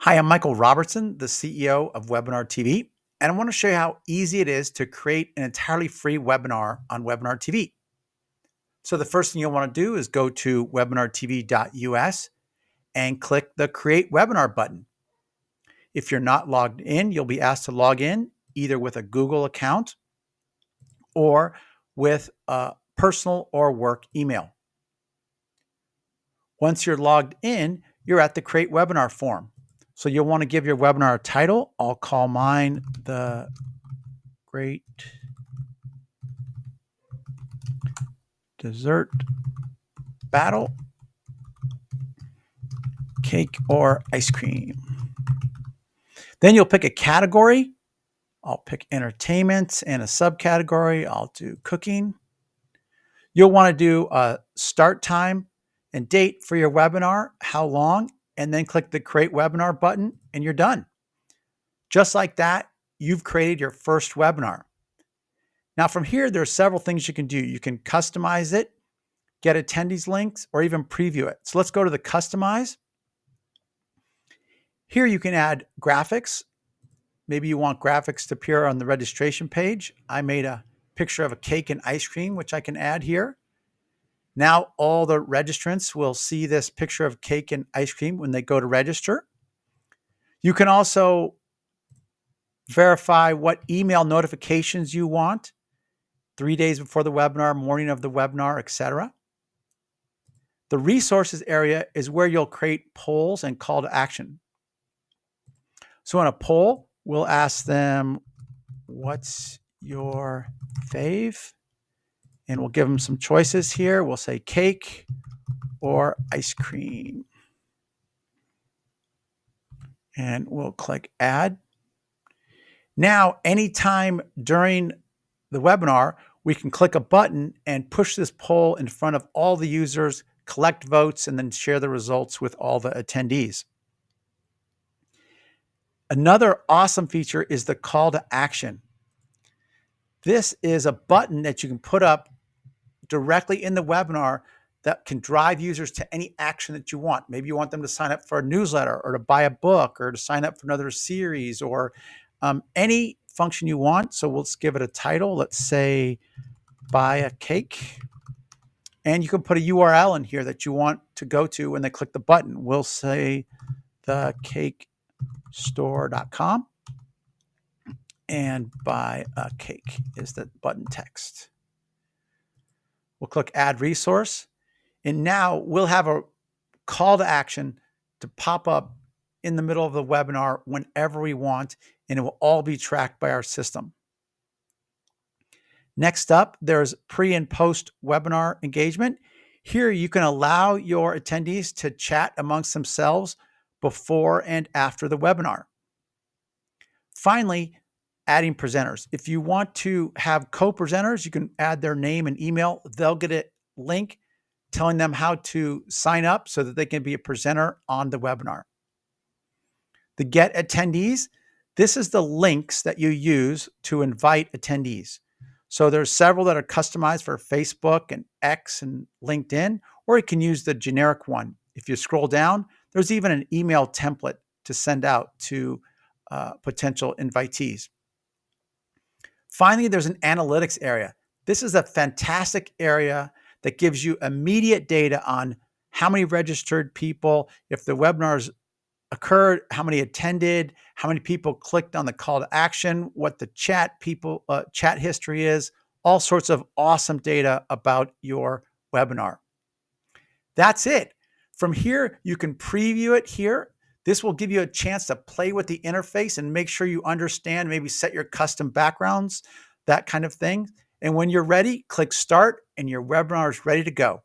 Hi, I'm Michael Robertson, the CEO of WebinarTV, and I want to show you how easy it is to create an entirely free webinar on WebinarTV. So the first thing you'll want to do is go to webinartv.us and click the Create Webinar button. If you're not logged in, you'll be asked to log in either with a Google account or with a personal or work email. Once you're logged in, you're at the Create Webinar form. So you'll want to give your webinar a title. I'll call mine the Great Dessert Battle, Cake or Ice Cream. Then you'll pick a category. I'll pick entertainment and a subcategory. I'll do cooking. You'll want to do a start time and date for your webinar, how long, and then click the Create Webinar button and you're done. Just like that, you've created your first webinar. Now from here, there are several things you can do. You can customize it, get attendees links, or even preview it. So let's go to the customize. Here you can add graphics. Maybe you want graphics to appear on the registration page. I made a picture of a cake and ice cream, which I can add here. Now all the registrants will see this picture of cake and ice cream when they go to register. You can also verify what email notifications you want, 3 days before the webinar, morning of the webinar, etc. The resources area is where you'll create polls and call to action. So in a poll, we'll ask them, what's your fave? And we'll give them some choices here. We'll say cake or ice cream. And we'll click add. Now, anytime during the webinar, we can click a button and push this poll in front of all the users, collect votes, and then share the results with all the attendees. Another awesome feature is the call to action. This is a button that you can put up directly in the webinar that can drive users to any action that you want. Maybe you want them to sign up for a newsletter or to buy a book or to sign up for another series or any function you want. So let's give it a title. Let's say buy a cake. And you can put a URL in here that you want to go to when they click the button. We'll say thecakestore.com and buy a cake is the button text. We'll click add resource. And now we'll have a call to action to pop up in the middle of the webinar whenever we want, and it will all be tracked by our system. Next up, there's pre and post webinar engagement. Here you can allow your attendees to chat amongst themselves before and after the webinar. Finally, adding presenters. If you want to have co-presenters, you can add their name and email. They'll get a link telling them how to sign up so that they can be a presenter on the webinar. The get attendees, this is the links that you use to invite attendees. So there's several that are customized for Facebook and X and LinkedIn, or you can use the generic one. If you scroll down, there's even an email template to send out to potential invitees. Finally, there's an analytics area. This is a fantastic area that gives you immediate data on how many registered people, if the webinars occurred, how many attended, how many people clicked on the call to action, what the chat history is, all sorts of awesome data about your webinar. That's it. From here, you can preview it here. This will give you a chance to play with the interface and make sure you understand, maybe set your custom backgrounds, that kind of thing. And when you're ready, click start and your webinar is ready to go.